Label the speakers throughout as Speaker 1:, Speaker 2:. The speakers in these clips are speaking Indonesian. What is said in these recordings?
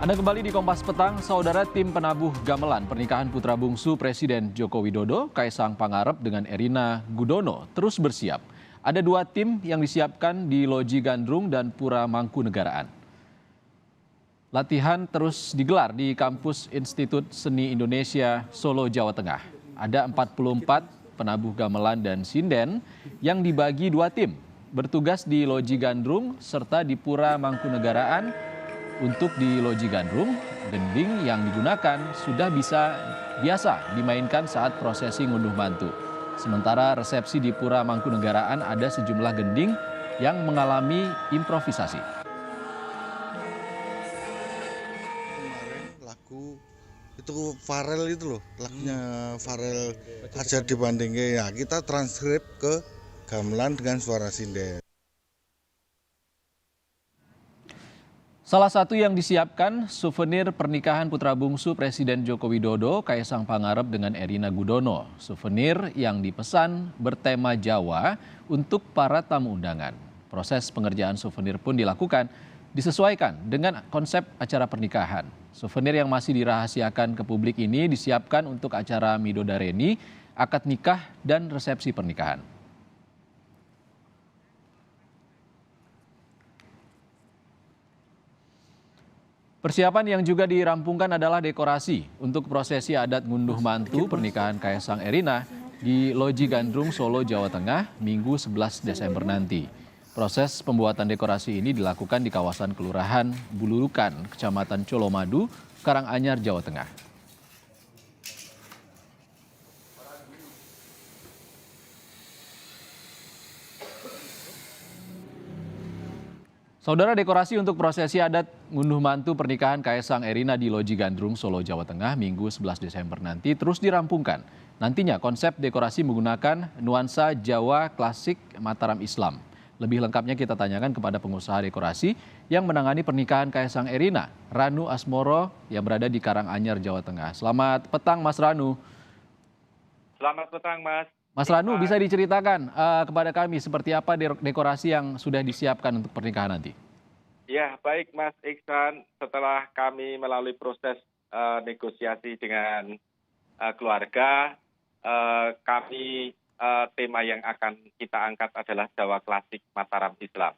Speaker 1: Anda kembali di Kompas Petang, saudara. Tim penabuh gamelan pernikahan putra bungsu Presiden Joko Widodo, Kaisang Pangarep dengan Erina Gudono terus bersiap. Ada dua tim yang disiapkan di Loji Gandrung dan Pura Mangkunegaraan. Latihan terus digelar di kampus Institut Seni Indonesia Solo, Jawa Tengah. Ada 44 penabuh gamelan dan sinden yang dibagi dua tim, bertugas di Loji Gandrung serta di Pura Mangkunegaraan. Untuk di Loji Gandrung, gending yang digunakan sudah biasa dimainkan saat prosesi ngunduh mantu. Sementara resepsi di Pura Mangkunegaraan ada sejumlah gending yang mengalami improvisasi.
Speaker 2: Kemarin lagu itu Farel itu loh, lagunya Farel aja dibandingin ya, kita transkrip ke gamelan dengan suara sinden.
Speaker 1: Salah satu yang disiapkan souvenir pernikahan putra bungsu Presiden Joko Widodo, Kaisang Pangarep dengan Erina Gudono. Souvenir yang dipesan bertema Jawa untuk para tamu undangan. Proses pengerjaan souvenir pun disesuaikan dengan konsep acara pernikahan. Souvenir yang masih dirahasiakan ke publik ini disiapkan untuk acara midodareni, akad nikah, dan resepsi pernikahan. Persiapan yang juga dirampungkan adalah dekorasi untuk prosesi adat ngunduh mantu pernikahan Kaisang Erina di Loji Gandrung, Solo, Jawa Tengah, Minggu 11 Desember nanti. Proses pembuatan dekorasi ini dilakukan di kawasan Kelurahan Bululukan, Kecamatan Colomadu, Karanganyar, Jawa Tengah. Saudara, dekorasi untuk prosesi adat ngunduh mantu pernikahan Kaisang Erina di Loji Gandrung, Solo, Jawa Tengah, Minggu 11 Desember nanti terus dirampungkan. Nantinya konsep dekorasi menggunakan nuansa Jawa klasik Mataram Islam. Lebih lengkapnya kita tanyakan kepada pengusaha dekorasi yang menangani pernikahan Kaisang Erina, Ranu Asmoro, yang berada di Karanganyar, Jawa Tengah. Selamat petang, Mas Ranu.
Speaker 3: Selamat petang, Mas.
Speaker 1: Mas Ranu, bisa diceritakan kepada kami seperti apa dekorasi yang sudah disiapkan untuk pernikahan nanti?
Speaker 3: Ya, baik Mas Iksan. Setelah kami melalui proses negosiasi dengan keluarga, tema yang akan kita angkat adalah Jawa klasik Mataram Islam.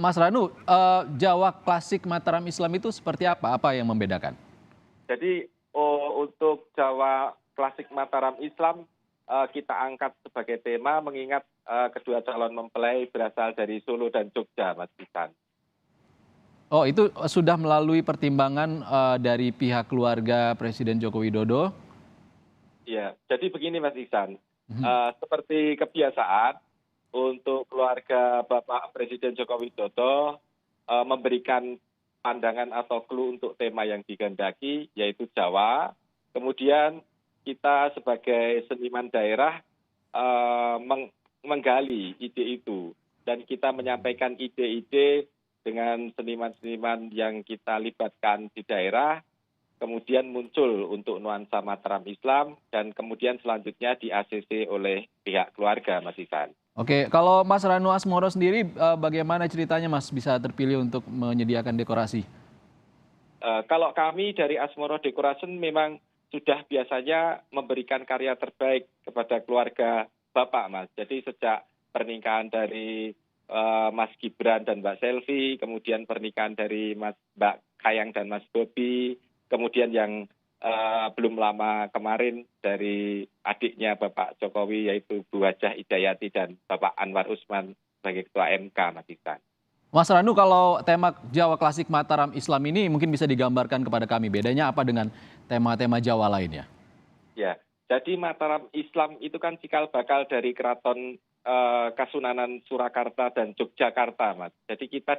Speaker 1: Mas Ranu, Jawa klasik Mataram Islam itu seperti apa? Apa yang membedakan?
Speaker 3: Jadi untuk Jawa klasik Mataram Islam kita angkat sebagai tema mengingat kedua calon mempelai berasal dari Solo dan Jogja, Mas Iksan.
Speaker 1: Oh, itu sudah melalui pertimbangan dari pihak keluarga Presiden Joko Widodo?
Speaker 3: Ya, jadi begini Mas Iksan, seperti kebiasaan untuk keluarga Bapak Presiden Joko Widodo memberikan pandangan atau clue untuk tema yang dikehendaki, yaitu Jawa. Kemudian kita sebagai seniman daerah menggali ide itu dan kita menyampaikan ide-ide dengan seniman-seniman yang kita libatkan di daerah, kemudian muncul untuk nuansa Mataram Islam dan kemudian selanjutnya di ACC oleh pihak keluarga, Mas Iksan.
Speaker 1: Oke, kalau Mas Ranu Asmoro sendiri bagaimana ceritanya Mas bisa terpilih untuk menyediakan dekorasi?
Speaker 3: Kalau kami dari Asmoro Decoration memang sudah biasanya memberikan karya terbaik kepada keluarga Bapak, Mas. Jadi sejak pernikahan dari Mas Gibran dan Mbak Selvi, kemudian pernikahan dari Mbak Kayang dan Mas Bobi, kemudian yang belum lama kemarin dari adiknya Bapak Jokowi yaitu Bu Hajah Idayati dan Bapak Anwar Usman sebagai Ketua MK, Mas Iksan.
Speaker 1: Mas Ranu, kalau tema Jawa klasik Mataram Islam ini mungkin bisa digambarkan kepada kami. Bedanya apa dengan tema-tema Jawa lainnya?
Speaker 3: Ya, jadi Mataram Islam itu kan cikal bakal dari keraton Kasunanan Surakarta dan Yogyakarta, Mas. Jadi kita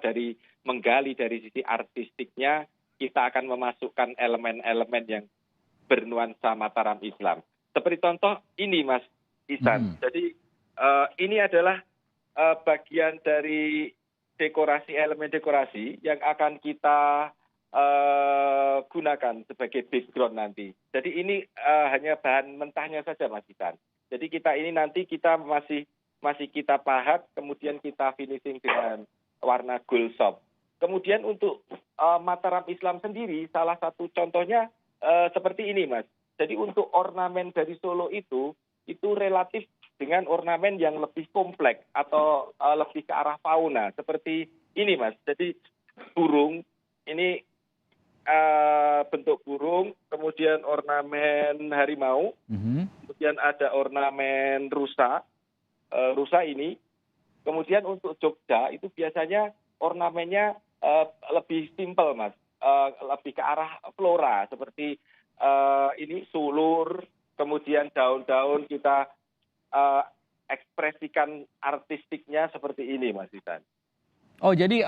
Speaker 3: menggali dari sisi artistiknya, kita akan memasukkan elemen-elemen yang bernuansa Mataram Islam. Seperti contoh ini, Mas Isan. Jadi ini adalah bagian dari elemen dekorasi yang akan kita gunakan sebagai background nanti. Jadi ini hanya bahan mentahnya saja, Mas Isan. Jadi kita masih kita pahat, kemudian kita finishing dengan warna gold shop. Kemudian untuk Mataram Islam sendiri, salah satu contohnya seperti ini, Mas. Jadi untuk ornamen dari Solo itu relatif dengan ornamen yang lebih kompleks atau lebih ke arah fauna. Seperti ini, Mas. Jadi burung, ini bentuk burung, kemudian ornamen harimau, kemudian ada ornamen rusa, rusa ini. Kemudian untuk Jogja itu biasanya ornamennya lebih simpel, Mas, lebih ke arah flora seperti ini sulur, kemudian daun-daun kita ekspresikan artistiknya seperti ini, Mas Isan.
Speaker 1: Oh, jadi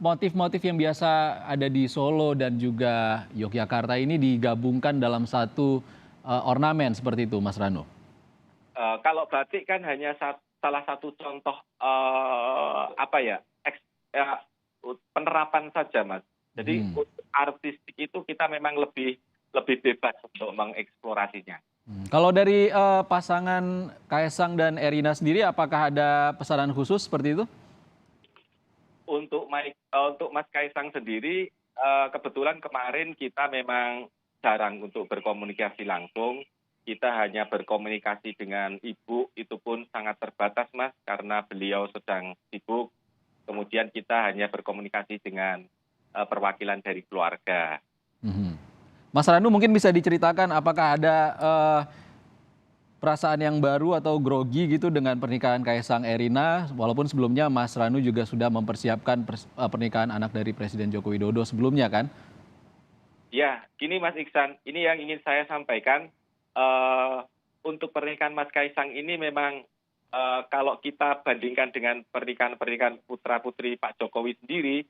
Speaker 1: motif-motif yang biasa ada di Solo dan juga Yogyakarta ini digabungkan dalam satu ornamen seperti itu, Mas Rano?
Speaker 3: Kalau batik kan hanya salah satu contoh penerapan saja, Mas. Jadi untuk artistik itu kita memang lebih bebas untuk mengeksplorasinya.
Speaker 1: Kalau dari pasangan Kaesang dan Erina sendiri, apakah ada pesanan khusus seperti itu?
Speaker 3: Untuk Mas Kaesang sendiri, kebetulan kemarin kita memang jarang untuk berkomunikasi langsung. Kita hanya berkomunikasi dengan Ibu, itu pun sangat terbatas, Mas, karena beliau sedang sibuk. Kemudian kita hanya berkomunikasi dengan perwakilan dari keluarga.
Speaker 1: Mas Ranu mungkin bisa diceritakan apakah ada perasaan yang baru atau grogi gitu dengan pernikahan Kaesang Erina, walaupun sebelumnya Mas Ranu juga sudah mempersiapkan pernikahan anak dari Presiden Joko Widodo sebelumnya kan?
Speaker 3: Ya, gini Mas Iksan, ini yang ingin saya sampaikan. Untuk pernikahan Mas Kaesang ini memang kalau kita bandingkan dengan pernikahan putra-putri Pak Jokowi sendiri,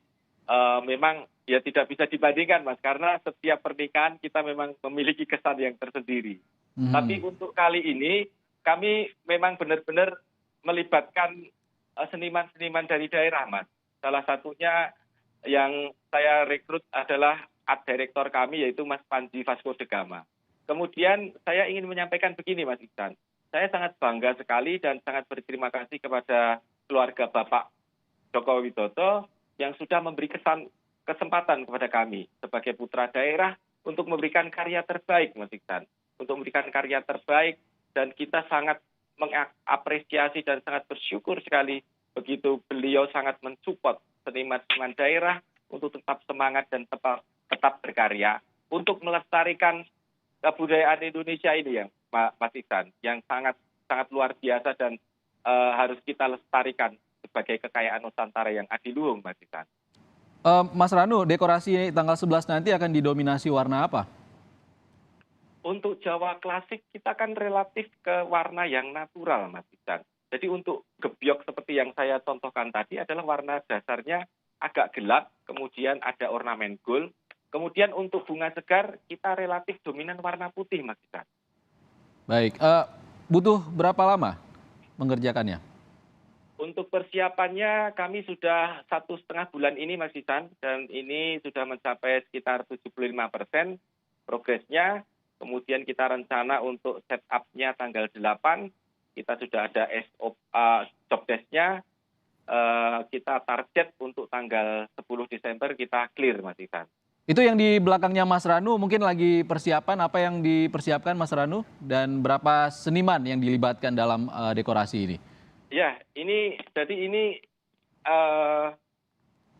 Speaker 3: memang ya tidak bisa dibandingkan, Mas, karena setiap pernikahan kita memang memiliki kesan yang tersendiri. Tapi untuk kali ini kami memang benar-benar melibatkan seniman-seniman dari daerah, Mas. Salah satunya yang saya rekrut adalah art director kami, yaitu Mas Panji Vasco de Gama. Kemudian saya ingin menyampaikan begini, Mas Iksan. Saya sangat bangga sekali dan sangat berterima kasih kepada keluarga Bapak Joko Widodo yang sudah memberi kesempatan kepada kami sebagai putra daerah untuk memberikan karya terbaik, Mas Iksan. Untuk memberikan karya terbaik, dan kita sangat mengapresiasi dan sangat bersyukur sekali begitu beliau sangat mensupport seniman-seniman daerah untuk tetap semangat dan tetap berkarya untuk melestarikan kebudayaan Indonesia ini, yang Mas Iksan, yang sangat luar biasa dan harus kita lestarikan sebagai kekayaan Nusantara yang adiluhung, Mas Iksan.
Speaker 1: Mas Ranu, dekorasi tanggal 11 nanti akan didominasi warna apa?
Speaker 3: Untuk Jawa klasik kita kan relatif ke warna yang natural, Mas Iksan. Jadi untuk gebyok seperti yang saya contohkan tadi adalah warna dasarnya agak gelap, kemudian ada ornamen gold. Kemudian untuk bunga segar kita relatif dominan warna putih, Mas Iksan.
Speaker 1: Baik, butuh berapa lama mengerjakannya?
Speaker 3: Untuk persiapannya kami sudah 1,5 bulan ini, Mas Iksan, dan ini sudah mencapai sekitar 75% progresnya. Kemudian kita rencana untuk setup-nya tanggal 8, kita sudah ada job desk-nya. Kita target untuk tanggal 10 Desember kita clear, Mas Iksan.
Speaker 1: Itu yang di belakangnya Mas Ranu, mungkin lagi persiapan, apa yang dipersiapkan Mas Ranu? Dan berapa seniman yang dilibatkan dalam dekorasi ini? Ya,
Speaker 3: jadi ini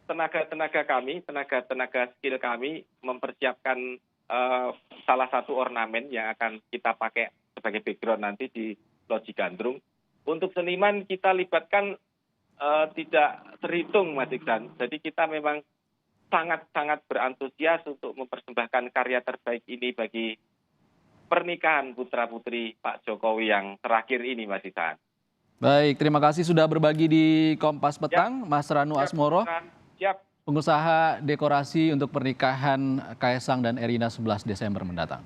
Speaker 3: tenaga kami, tenaga skill kami mempersiapkan salah satu ornamen yang akan kita pakai sebagai background nanti di Loji Gandrung. Untuk seniman kita libatkan tidak terhitung, Mas Iksan. Jadi kita memang sangat berantusias untuk mempersembahkan karya terbaik ini bagi pernikahan putra-putri Pak Jokowi yang terakhir ini, Mas Iksan.
Speaker 1: Baik, terima kasih sudah berbagi di Kompas Petang, Mas Ranu Asmoro.
Speaker 3: Siap.
Speaker 1: Pengusaha dekorasi untuk pernikahan Kaesang dan Erina 11 Desember mendatang.